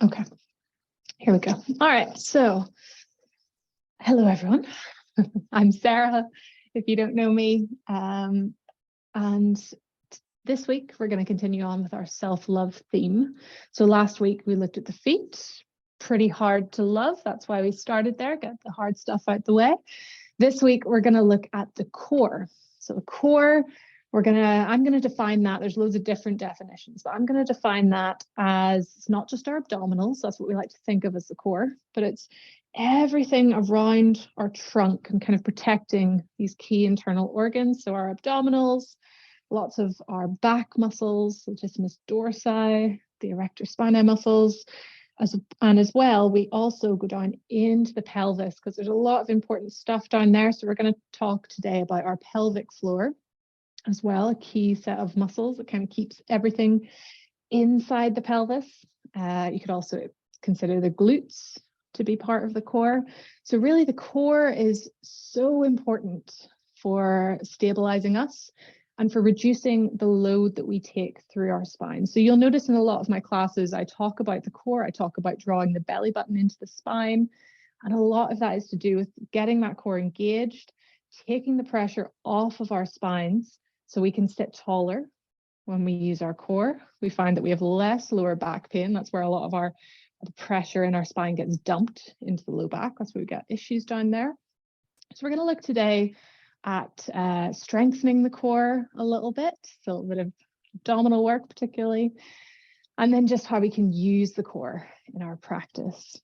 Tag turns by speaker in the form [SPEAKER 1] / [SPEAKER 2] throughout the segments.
[SPEAKER 1] Okay, here we go. All right, so hello everyone. I'm Sarah, if you don't know me. And this week we're going to continue on with our self-love theme. So last week we looked at the feet, pretty hard to love. That's why we started there, get the hard stuff out the way. This week we're going to look at the core. So the core, I'm going to define that. There's loads of different definitions, but I'm going to define that as it's not just our abdominals. That's what we like to think of as the core, but it's everything around our trunk and kind of protecting these key internal organs. So our abdominals, lots of our back muscles, latissimus dorsi, the erector spinae muscles, and as well, we also go down into the pelvis because there's a lot of important stuff down there. So we're going to talk today about our pelvic floor as well, a key set of muscles that kind of keeps everything inside the pelvis. You could also consider the glutes to be part of the core. So really the core is so important for stabilizing us and for reducing the load that we take through our spine. So you'll notice in a lot of my classes, I talk about the core, I talk about drawing the belly button into the spine. And a lot of that is to do with getting that core engaged, taking the pressure off of our spines so we can sit taller. When we use our core, we find that we have less lower back pain. That's where a lot of the pressure in our spine gets dumped into the low back. That's where we get issues down there. So we're going to look today at strengthening the core a little bit, so a little bit of abdominal work particularly, and then just how we can use the core in our practice.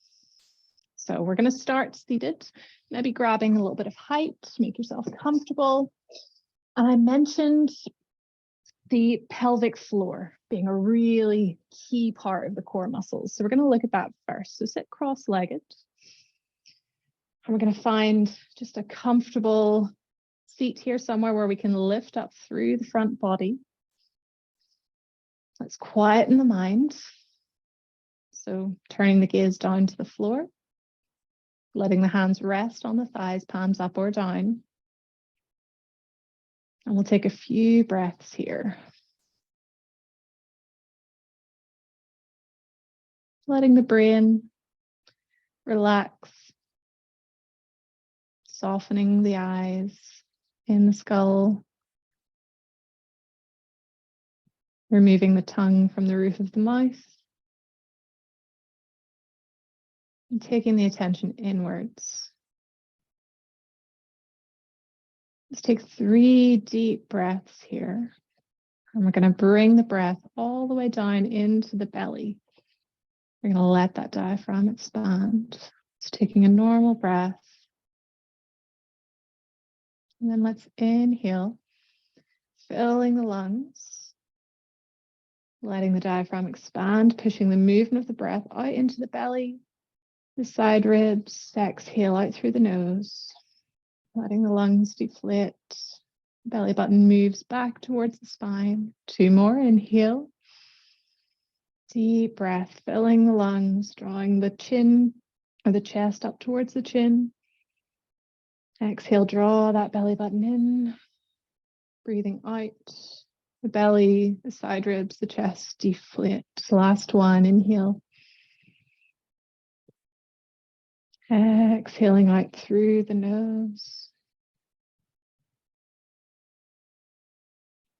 [SPEAKER 1] So we're going to start seated, maybe grabbing a little bit of height, make yourself comfortable. And I mentioned the pelvic floor being a really key part of the core muscles. So we're going to look at that first. So sit cross-legged. And we're going to find just a comfortable seat here somewhere where we can lift up through the front body. Let's quieten the mind. So turning the gaze down to the floor, letting the hands rest on the thighs, palms up or down. And we'll take a few breaths here. Letting the brain relax, softening the eyes in the skull, removing the tongue from the roof of the mouth, and taking the attention inwards. Let's take 3 deep breaths here. And we're going to bring the breath all the way down into the belly. We're going to let that diaphragm expand. Just taking a normal breath. And then let's inhale, filling the lungs, letting the diaphragm expand, pushing the movement of the breath out into the belly, the side ribs. Exhale out through the nose. Letting the lungs deflate, belly button moves back towards the spine. 2 more, inhale. Deep breath, filling the lungs, drawing the chin or the chest up towards the chin. Exhale, draw that belly button in. Breathing out, the belly, the side ribs, the chest deflate. Last one, inhale. Exhaling out through the nose.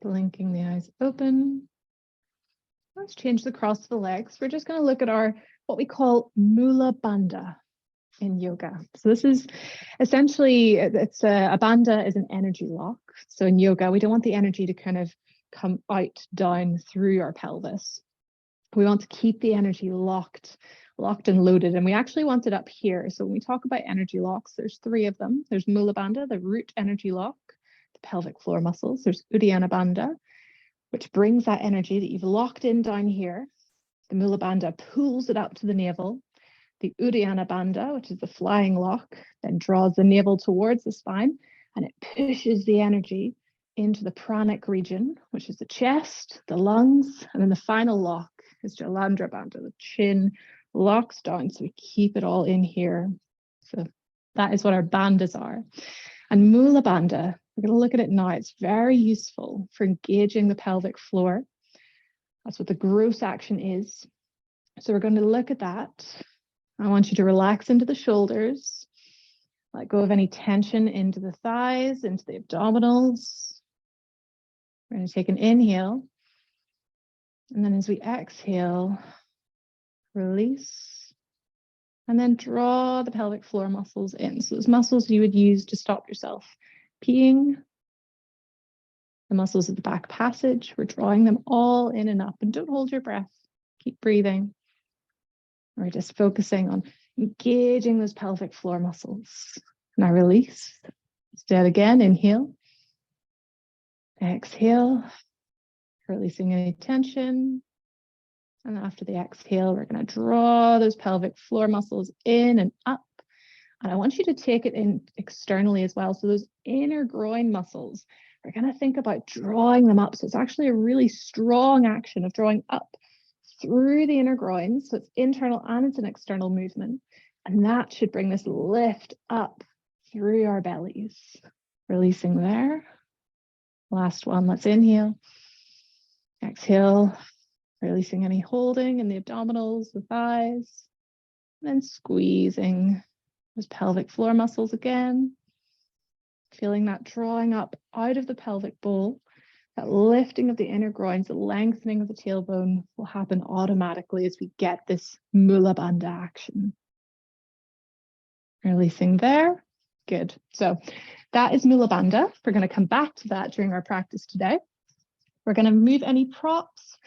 [SPEAKER 1] Blinking the eyes open. Let's change the cross of the legs. We're just going to look at what we call mula bandha in yoga. So this is essentially, a bandha is an energy lock. So in yoga, we don't want the energy to kind of come out, down through our pelvis. We want to keep the energy locked and loaded, and we actually want it up here. So when we talk about energy locks, there's 3 of them. There's mula bandha, the root energy lock, the pelvic floor muscles. There's uddiyana bandha, which brings that energy that you've locked in down here. The mula bandha pulls it up to the navel. The uddiyana bandha, which is the flying lock, then draws the navel towards the spine, and it pushes the energy into the pranic region, which is the chest, the lungs, and then the final lock is jalandhara bandha. The chin locks down, so we keep it all in here. So that is what our bandhas are. And mula bandha, we're going to look at it now. It's very useful for engaging the pelvic floor. That's what the gross action is. So we're going to look at that. I want you to relax into the shoulders, let go of any tension into the thighs, into the abdominals. We're going to take an inhale. And then as we exhale, release. And then draw the pelvic floor muscles in. So those muscles you would use to stop yourself peeing, the muscles of the back passage, we're drawing them all in and up. And don't hold your breath. Keep breathing. We're just focusing on engaging those pelvic floor muscles. Now release. Let's do it again. Inhale. Exhale. Releasing any tension. And after the exhale, we're going to draw those pelvic floor muscles in and up. And I want you to take it in externally as well. So those inner groin muscles, we're going to think about drawing them up. So it's actually a really strong action of drawing up through the inner groins. So it's internal and it's an external movement. And that should bring this lift up through our bellies. Releasing there. Last one, let's inhale. Exhale. Releasing any holding in the abdominals, the thighs, and then squeezing those pelvic floor muscles again. Feeling that drawing up out of the pelvic bowl, that lifting of the inner groins, the lengthening of the tailbone will happen automatically as we get this mula bandha action. Releasing there. Good. So that is mula bandha. We're going to come back to that during our practice today. We're going to move any props.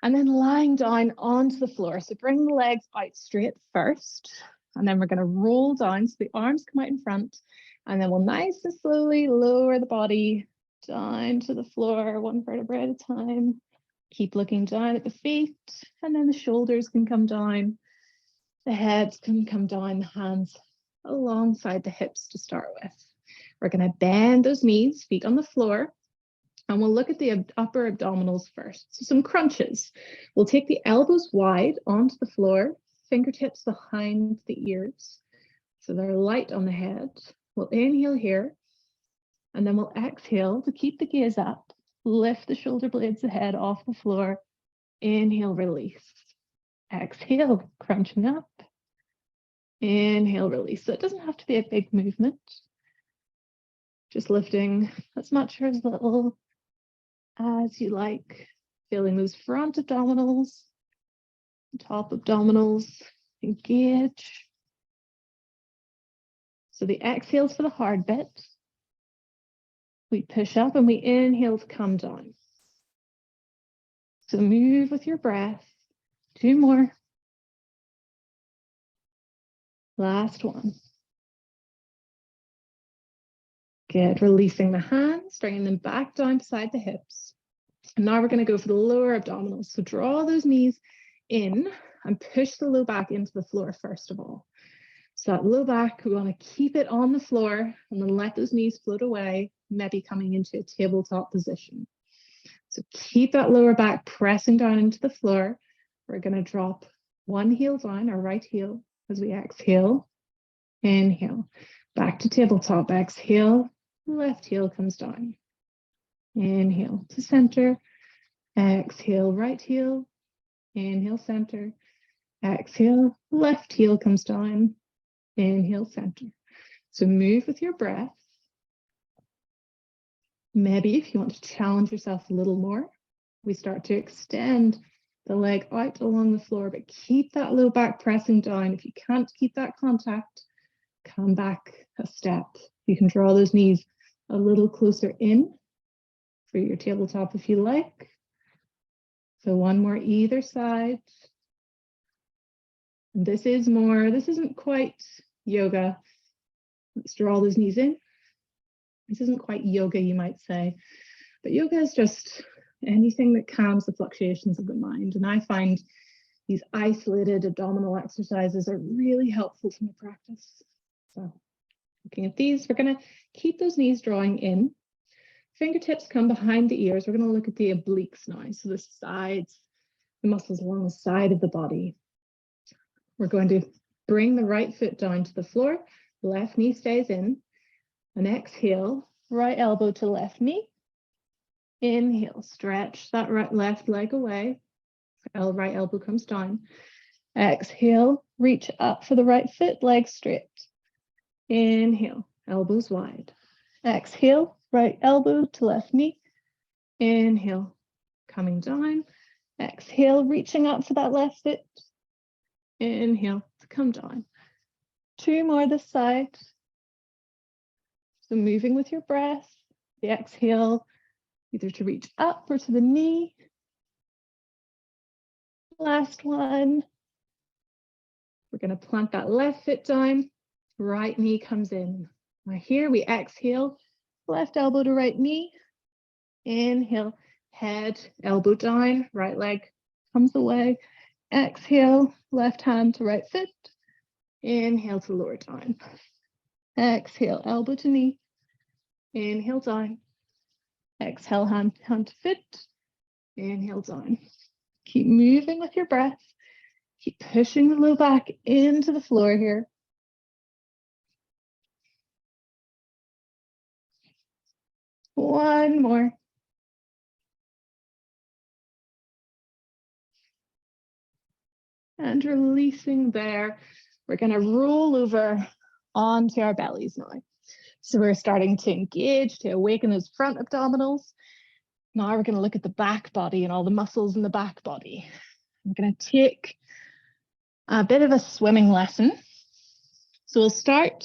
[SPEAKER 1] And then lying down onto the floor. So bring the legs out straight first. And then we're going to roll down. So the arms come out in front. And then we'll nice and slowly lower the body down to the floor, one vertebra at a time. Keep looking down at the feet. And then the shoulders can come down. The heads can come down, the hands alongside the hips to start with. We're going to bend those knees, feet on the floor. And we'll look at the upper abdominals first. So some crunches. We'll take the elbows wide onto the floor, fingertips behind the ears. So they're light on the head. We'll inhale here. And then we'll exhale to keep the gaze up. Lift the shoulder blades ahead off the floor. Inhale, release. Exhale, crunching up. Inhale, release. So it doesn't have to be a big movement. Just lifting as much or as little as you like, feeling those front abdominals, top abdominals, engage. So the exhale's for the hard bit. We push up and we inhale to come down. So move with your breath. 2 more. Last one. Good. Releasing the hands, bringing them back down beside the hips. And now we're going to go for the lower abdominals. So draw those knees in and push the low back into the floor first of all. So that low back, we want to keep it on the floor and then let those knees float away, maybe coming into a tabletop position. So keep that lower back pressing down into the floor. We're going to drop one heel down, our right heel, as we exhale. Inhale. Back to tabletop. Exhale. Left heel comes down. Inhale to center. Exhale, right heel. Inhale, center. Exhale, left heel comes down. Inhale, center. So move with your breath. Maybe if you want to challenge yourself a little more, we start to extend the leg out along the floor, but keep that low back pressing down. If you can't keep that contact, come back a step. You can draw those knees a little closer in for your tabletop if you like. So one more either side. And this isn't quite yoga. Let's draw those knees in. This isn't quite yoga, you might say, but yoga is just anything that calms the fluctuations of the mind. And I find these isolated abdominal exercises are really helpful to my practice. So looking at these, we're going to keep those knees drawing in. Fingertips come behind the ears. We're going to look at the obliques now. So the sides, the muscles along the side of the body. We're going to bring the right foot down to the floor. Left knee stays in. And exhale, right elbow to left knee. Inhale, stretch that left leg away. Right elbow comes down. Exhale, reach up for the right foot, legs straight. Inhale, elbows wide. Exhale, right elbow to left knee. Inhale, coming down. Exhale, reaching up for that left foot. Inhale to come down. 2 more this side. So moving with your breath. The exhale, either to reach up or to the knee. Last one. We're going to plant that left foot down. Right knee comes in. Now here we exhale, left elbow to right knee. Inhale, head, elbow down, right leg comes away. Exhale, left hand to right foot. Inhale to lower down. Exhale, elbow to knee. Inhale down. Exhale, hand to foot. Inhale down. Keep moving with your breath. Keep pushing the low back into the floor here. One more. And releasing there. We're going to roll over onto our bellies now. So we're starting to engage, to awaken those front abdominals. Now we're going to look at the back body and all the muscles in the back body. I'm going to take a bit of a swimming lesson. So we'll start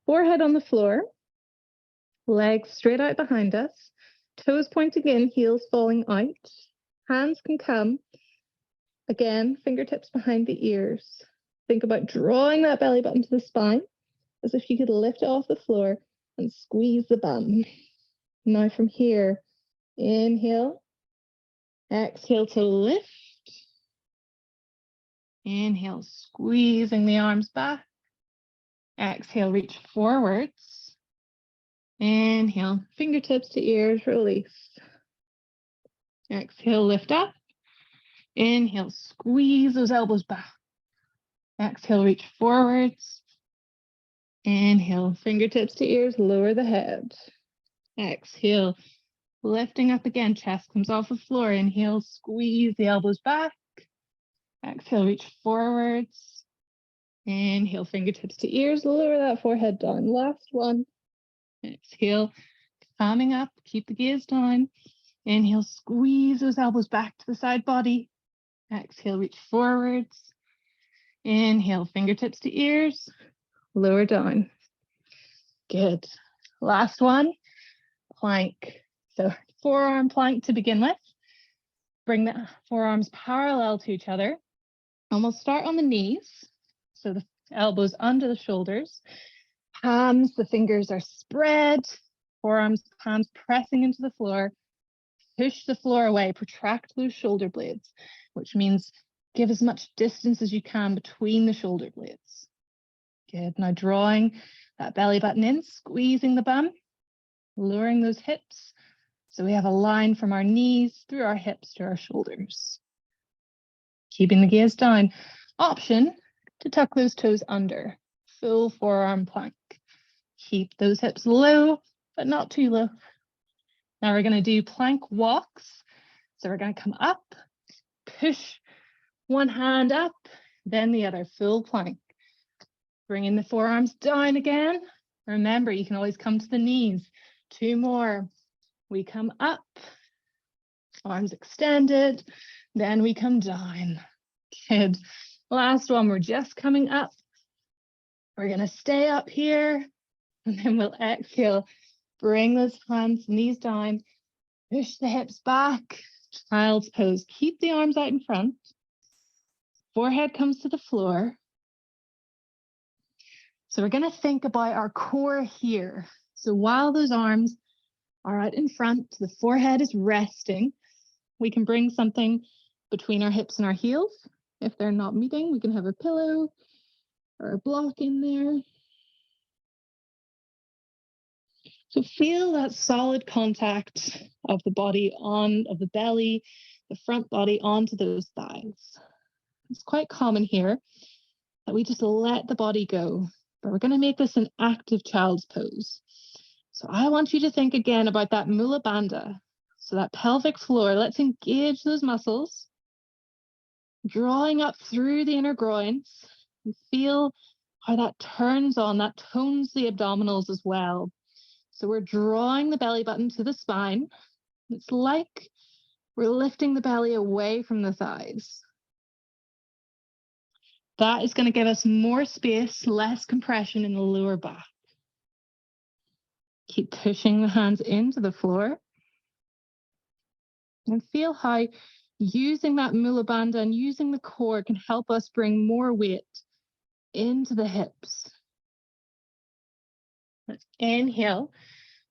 [SPEAKER 1] forehead on the floor, legs straight out behind us, toes pointing in, heels falling out. Hands can come. Again, fingertips behind the ears. Think about drawing that belly button to the spine as if you could lift it off the floor and squeeze the bum. Now from here, inhale, exhale to lift. Inhale, squeezing the arms back. Exhale, reach forwards. Inhale, fingertips to ears, release. Exhale, lift up. Inhale, squeeze those elbows back. Exhale, reach forwards. Inhale, fingertips to ears, lower the head. Exhale, lifting up again, chest comes off the floor. Inhale, squeeze the elbows back. Exhale, reach forwards. Inhale, fingertips to ears, lower that forehead down. Last one. Exhale, coming up, keep the gaze down. Inhale, squeeze those elbows back to the side body. Exhale, reach forwards. Inhale, fingertips to ears, lower down. Good. Last one, plank. So forearm plank to begin with. Bring the forearms parallel to each other. And we'll start on the knees. So the elbows under the shoulders. Palms, the fingers are spread. Forearms, palms pressing into the floor. Push the floor away, protract those shoulder blades, which means give as much distance as you can between the shoulder blades. Good. Now drawing that belly button in, squeezing the bum, lowering those hips. So we have a line from our knees through our hips to our shoulders. Keeping the gaze down. Option to tuck those toes under. Full forearm plank. Keep those hips low, but not too low. Now we're going to do plank walks. So we're going to come up, push one hand up, then the other, full plank. Bringing the forearms down again. Remember, you can always come to the knees. 2 more. We come up, arms extended, then we come down. Good. Last one, we're just coming up. We're going to stay up here, and then we'll exhale. Bring those hands, knees down, push the hips back, child's pose. Keep the arms out in front. Forehead comes to the floor. So we're going to think about our core here. So while those arms are out in front, the forehead is resting. We can bring something between our hips and our heels. If they're not meeting, we can have a pillow or a block in there. So feel that solid contact of the body of the belly, the front body onto those thighs. It's quite common here that we just let the body go, but we're going to make this an active child's pose. So I want you to think again about that mula bandha. So that pelvic floor, let's engage those muscles. drawing up through the inner groins. And feel how that turns on, that tones the abdominals as well. So we're drawing the belly button to the spine. It's like we're lifting the belly away from the thighs. That is going to give us more space, less compression in the lower back. Keep pushing the hands into the floor. And feel how using that mula bandha and using the core can help us bring more weight into the hips. Let's inhale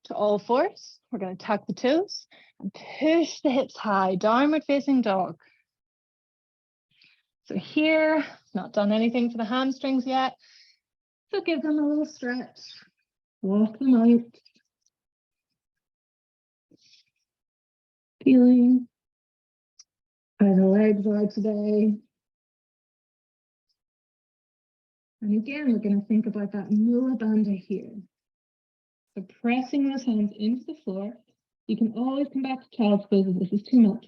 [SPEAKER 1] to all fours. We're going to tuck the toes and push the hips high, downward facing dog. So here, not done anything for the hamstrings yet. So give them a little stretch. Walk them out. Feeling how the legs are today. And again, we're going to think about that mula bandha here. So pressing those hands into the floor. You can always come back to child's pose if this is too much.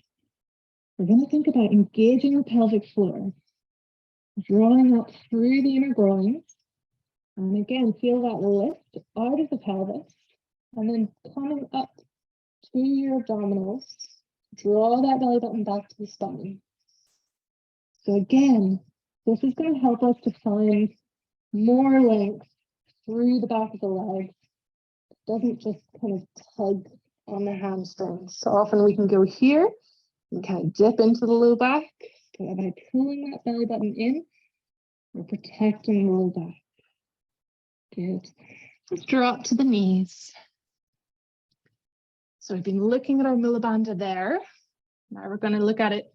[SPEAKER 1] We're going to think about engaging our pelvic floor, drawing up through the inner groins. And again, feel that lift out of the pelvis. And then coming up to your abdominals, draw that belly button back to the spine. So again, this is going to help us to find more length through the back of the legs. It doesn't just kind of tug on the hamstrings. So often we can go here and kind of dip into the low back. But by pulling that belly button in, we're protecting the low back. Good. Let's drop to the knees. So we've been looking at our mula bandha there. Now we're going to look at it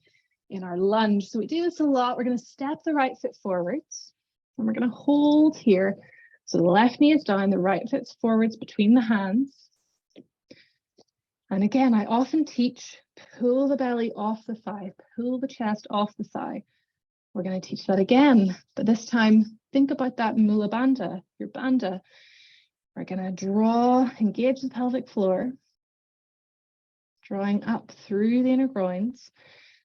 [SPEAKER 1] in our lunge. So we do this a lot. We're going to step the right foot forwards and we're going to hold here. So the left knee is down, the right foot's forwards between the hands. And again, I often teach, pull the belly off the thigh, pull the chest off the thigh. We're going to teach that again, but this time think about that mula bandha, your bandha. We're going to draw, engage the pelvic floor, drawing up through the inner groins,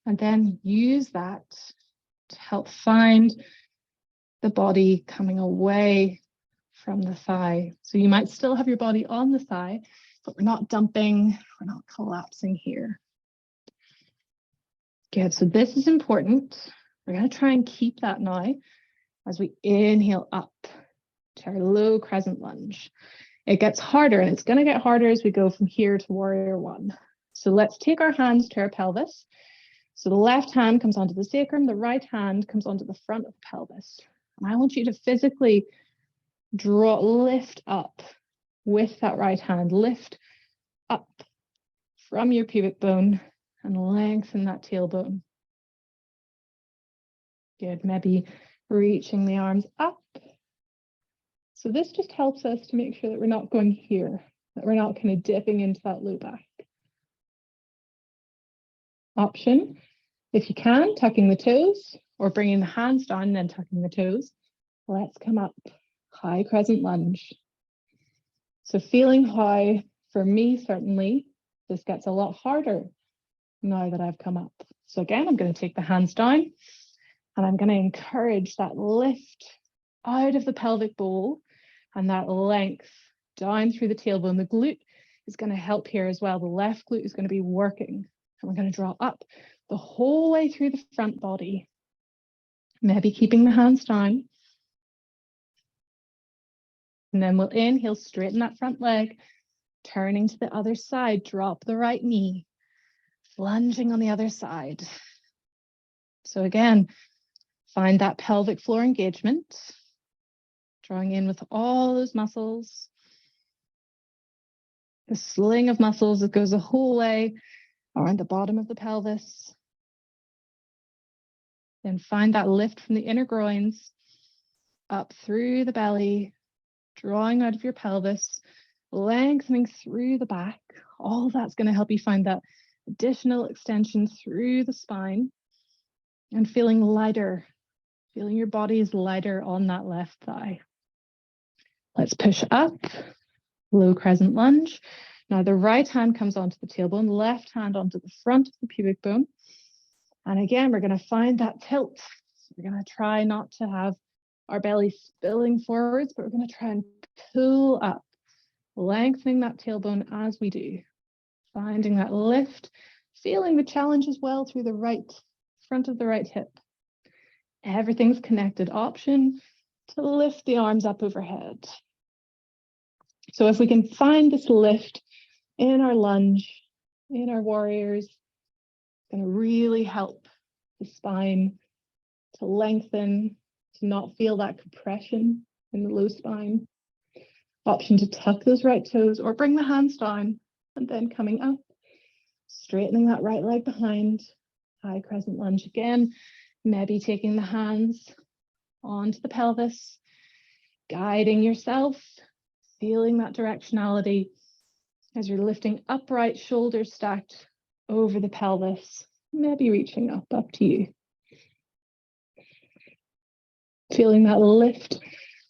[SPEAKER 1] and then use that to help find the body coming away from the thigh. So you might still have your body on the thigh, but we're not dumping, we're not collapsing here. Good, so this is important. We're going to try and keep that now as we inhale up to our low crescent lunge. It gets harder, and it's going to get harder as we go from here to warrior one. So let's take our hands to our pelvis. So the left hand comes onto the sacrum, the right hand comes onto the front of the pelvis. And I want you to physically lift up with that right hand, lift up from your pubic bone and lengthen that tailbone. Good, maybe reaching the arms up. So this just helps us to make sure that we're not going here, that we're not kind of dipping into that low back. Option, if you can, tucking the toes or bringing the hands down and then tucking the toes. Let's come up, high crescent lunge. So feeling how, for me certainly, this gets a lot harder now that I've come up. So again, I'm going to take the hands down and I'm going to encourage that lift out of the pelvic bowl and that length down through the tailbone. The glute is going to help here as well. The left glute is going to be working. And we're going to draw up the whole way through the front body. Maybe keeping the hands down. And then we'll inhale, straighten that front leg, turning to the other side, drop the right knee, lunging on the other side. So again, find that pelvic floor engagement, drawing in with all those muscles. The sling of muscles that goes the whole way around the bottom of the pelvis. Then find that lift from the inner groins up through the belly, drawing out of your pelvis, lengthening through the back. All of that's going to help you find that additional extension through the spine and feeling lighter, feeling your body is lighter on that left thigh. Let's push up, low crescent lunge. Now the right hand comes onto the tailbone, left hand onto the front of the pubic bone. And again, we're going to find that tilt. So we're going to try not to have our belly spilling forwards, but we're going to try and pull up, lengthening that tailbone as we do. Finding that lift, feeling the challenge as well through the right front of the right hip. Everything's connected. Option to lift the arms up overhead. So if we can find this lift in our lunge, in our warriors, it's going to really help the spine to lengthen, to not feel that compression in the low spine. Option to tuck those right toes or bring the hands down and then coming up, straightening that right leg behind, high crescent lunge again, maybe taking the hands onto the pelvis, guiding yourself, feeling that directionality as you're lifting upright, shoulders stacked over the pelvis, maybe reaching up to you. Feeling that lift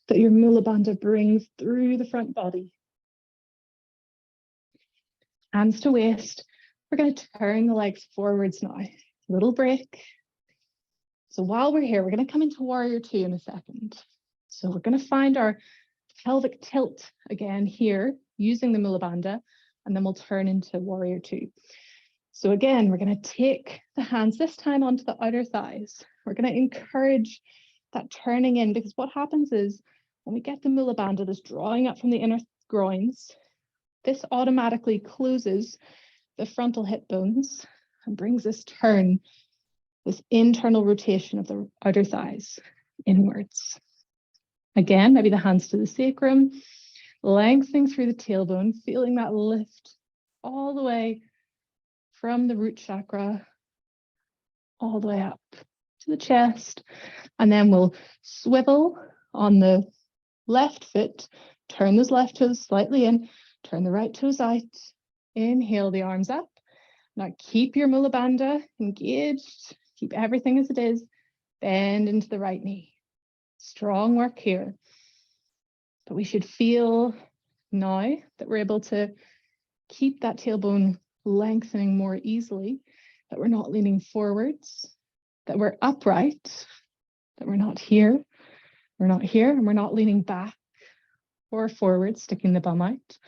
[SPEAKER 1] that your mula bandha brings through the front body. Hands to waist. We're going to turn the legs forwards now. Little break. So while we're here, we're going to come into warrior two in a second. So we're going to find our pelvic tilt again here using the mula bandha, and then we'll turn into warrior two. So again, we're going to take the hands this time onto the outer thighs. We're going to encourage that turning in, because what happens is when we get the mula bandha, this drawing up from the inner groins, this automatically closes the frontal hip bones and brings this turn, this internal rotation of the outer thighs inwards. Again, maybe the hands to the sacrum, lengthening through the tailbone, feeling that lift all the way from the root chakra, all the way up to the chest. And then we'll swivel on the left foot, turn those left toes slightly in, turn the right toes out, inhale the arms up. Now keep your mula bandha engaged, keep everything as it is, bend into the right knee. Strong work here. But we should feel now that we're able to keep that tailbone lengthening more easily, that we're not leaning forwards, that we're upright, that we're not here, and we're not leaning back or forward, sticking the bum out.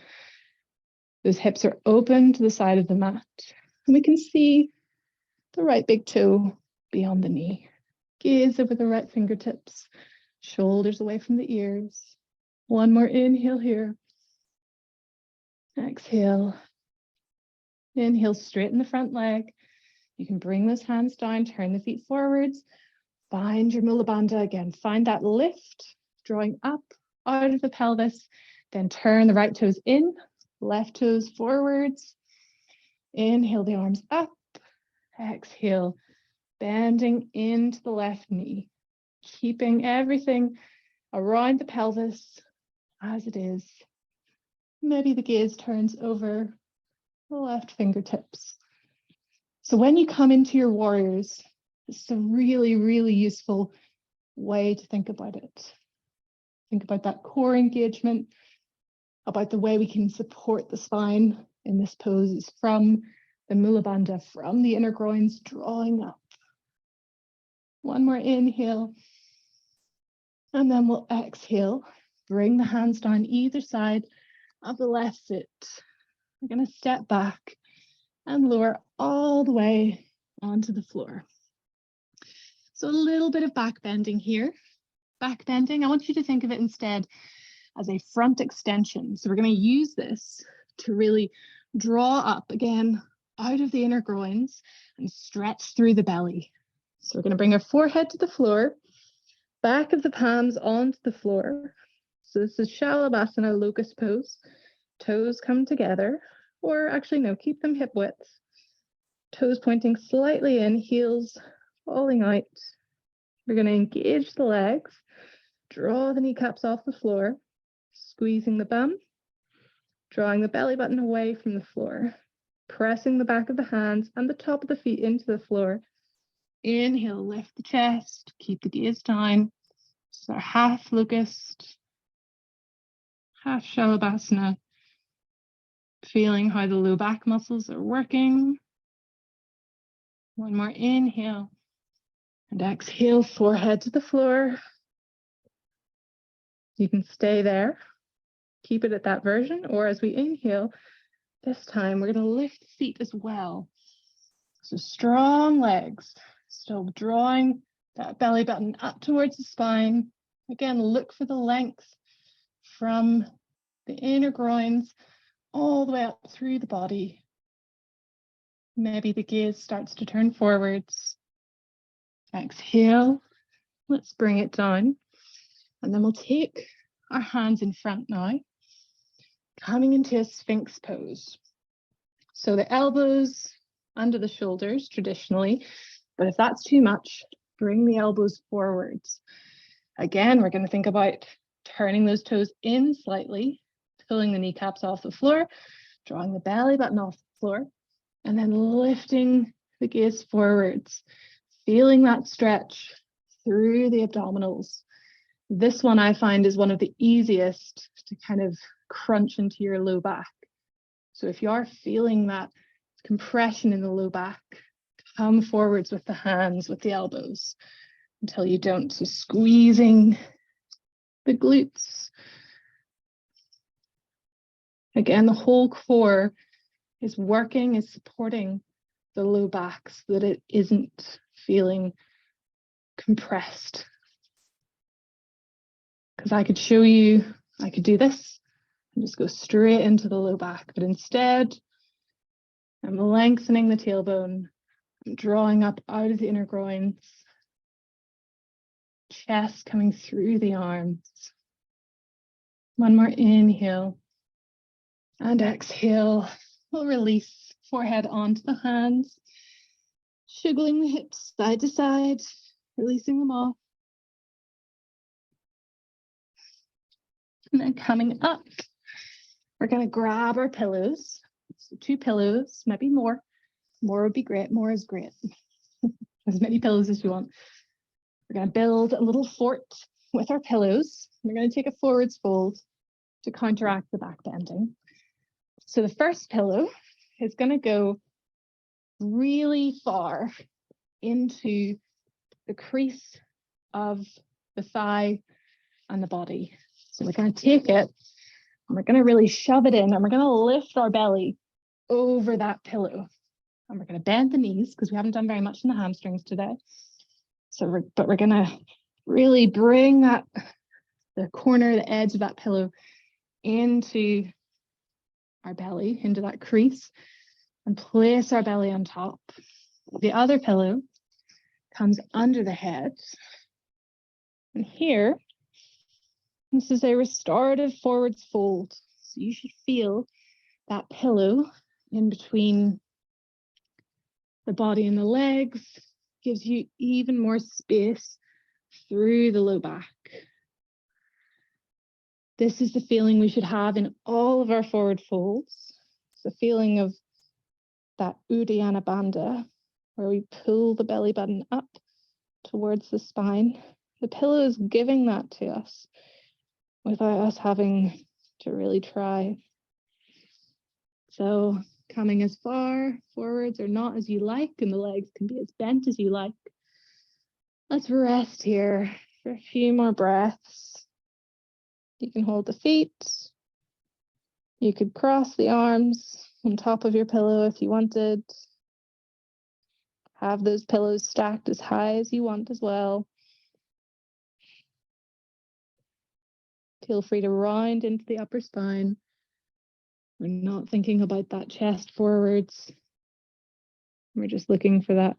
[SPEAKER 1] Those hips are open to the side of the mat, and we can see the right big toe beyond the knee. Gaze over the right fingertips, shoulders away from the ears. One more inhale here. Exhale. Inhale, straighten the front leg. You can bring those hands down, turn the feet forwards. Find your mula bandha again. Find that lift, drawing up out of the pelvis. Then turn the right toes in, left toes forwards. Inhale the arms up. Exhale, bending into the left knee. Keeping everything around the pelvis as it is. Maybe the gaze turns over the left fingertips. So when you come into your warriors, it's a really, really useful way to think about it. Think about that core engagement, about the way we can support the spine in this pose is from the mula bandha, from the inner groins, drawing up. One more inhale. And then we'll exhale. Bring the hands down either side of the left foot. We're going to step back and lower all the way onto the floor. So a little bit of back bending here. Back bending, I want you to think of it instead as a front extension. So we're going to use this to really draw up again out of the inner groins and stretch through the belly. So we're going to bring our forehead to the floor, back of the palms onto the floor. So this is Shalabhasana, locust pose. Toes come together, or actually no, keep them hip width. Toes pointing slightly in, heels falling out. We're going to engage the legs, draw the kneecaps off the floor, squeezing the bum, drawing the belly button away from the floor, pressing the back of the hands and the top of the feet into the floor. Inhale, lift the chest, keep the gaze down. So half locust, half Shalabhasana. Feeling how the low back muscles are working. One more inhale. And exhale, forehead to the floor. You can stay there. Keep it at that version. Or as we inhale, this time we're going to lift the feet as well. So strong legs. Still drawing that belly button up towards the spine. Again, look for the length from the inner groins all the way up through the body. Maybe the gaze starts to turn forwards. Exhale. Let's bring it down. And then we'll take our hands in front now, coming into a Sphinx pose. So the elbows under the shoulders traditionally, but if that's too much, bring the elbows forwards. Again, we're going to think about turning those toes in slightly, pulling the kneecaps off the floor, drawing the belly button off the floor, and then lifting the gaze forwards, feeling that stretch through the abdominals. This one I find is one of the easiest to kind of crunch into your low back. So if you are feeling that compression in the low back, come forwards with the hands, with the elbows, until you don't. So squeezing the glutes. Again, the whole core is working, is supporting the low back so that it isn't feeling compressed. Because I could show you, I could do this and just go straight into the low back, but instead I'm lengthening the tailbone, I'm drawing up out of the inner groins, chest coming through the arms. One more inhale and exhale. We'll release forehead onto the hands, shiggling the hips side to side, releasing them off. And then coming up, we're going to grab our pillows. So 2 pillows, maybe more. More would be great. More is great. As many pillows as you want. We're going to build a little fort with our pillows. We're going to take a forwards fold to counteract the back bending. So the first pillow is going to go really far into the crease of the thigh and the body. So we're going to take it and we're going to really shove it in and we're going to lift our belly over that pillow. And we're going to bend the knees because we haven't done very much in the hamstrings today. So we're going to really bring that, the corner, the edge of that pillow into our belly, into that crease, and place our belly on top. The other pillow comes under the head. And here, this is a restorative forwards fold. So you should feel that pillow in between the body and the legs, gives you even more space through the low back. This is the feeling we should have in all of our forward folds. It's the feeling of that Uddiyana bandha, where we pull the belly button up towards the spine. The pillow is giving that to us without us having to really try. So coming as far forwards or not as you like, and the legs can be as bent as you like. Let's rest here for a few more breaths. You can hold the feet. You could cross the arms on top of your pillow if you wanted. Have those pillows stacked as high as you want as well. Feel free to round into the upper spine. We're not thinking about that chest forwards. We're just looking for that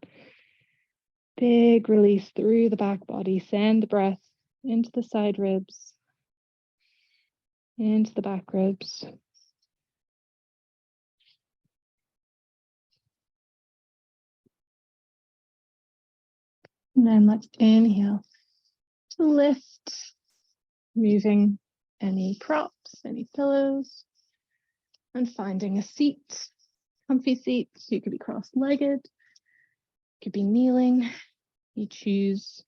[SPEAKER 1] big release through the back body. Send the breath into the side ribs, into the back ribs. And then let's inhale to lift, moving any props, any pillows, and finding a seat, comfy seat. So you could be cross-legged, could be kneeling, you choose.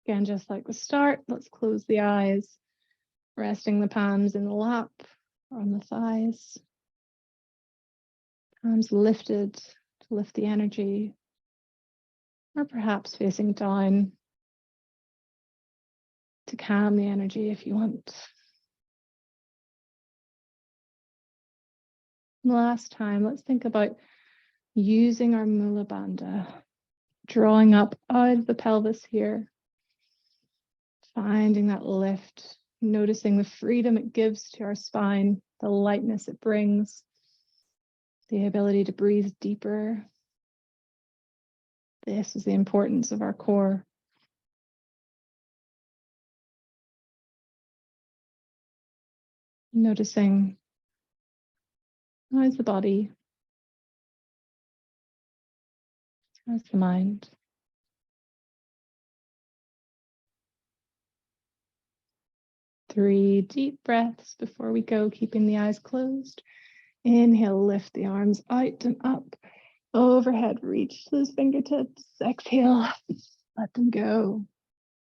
[SPEAKER 1] Again, just like the start, let's close the eyes, resting the palms in the lap or on the thighs. Arms lifted to lift the energy, or perhaps facing down to calm the energy if you want. And last time, let's think about using our mula bandha, drawing up out of the pelvis here, finding that lift, noticing the freedom it gives to our spine, the lightness it brings, the ability to breathe deeper. This is the importance of our core. Noticing how's the body, how's the mind. Three deep breaths before we go, keeping the eyes closed. Inhale, lift the arms out and up. Overhead, reach those fingertips. Exhale, let them go.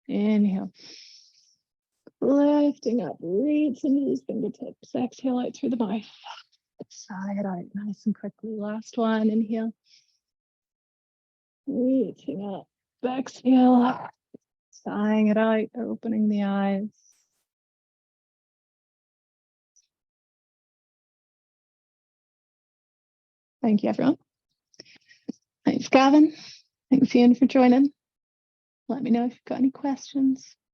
[SPEAKER 1] Inhale. Lifting up, reach into those fingertips. Exhale out through the mouth. Sigh it out nice and quickly. Last one, inhale. Reaching up. Exhale. Sighing it out, opening the eyes. Thank you, everyone. Thanks, Gavin. Thanks, Ian, for joining. Let me know if you've got any questions.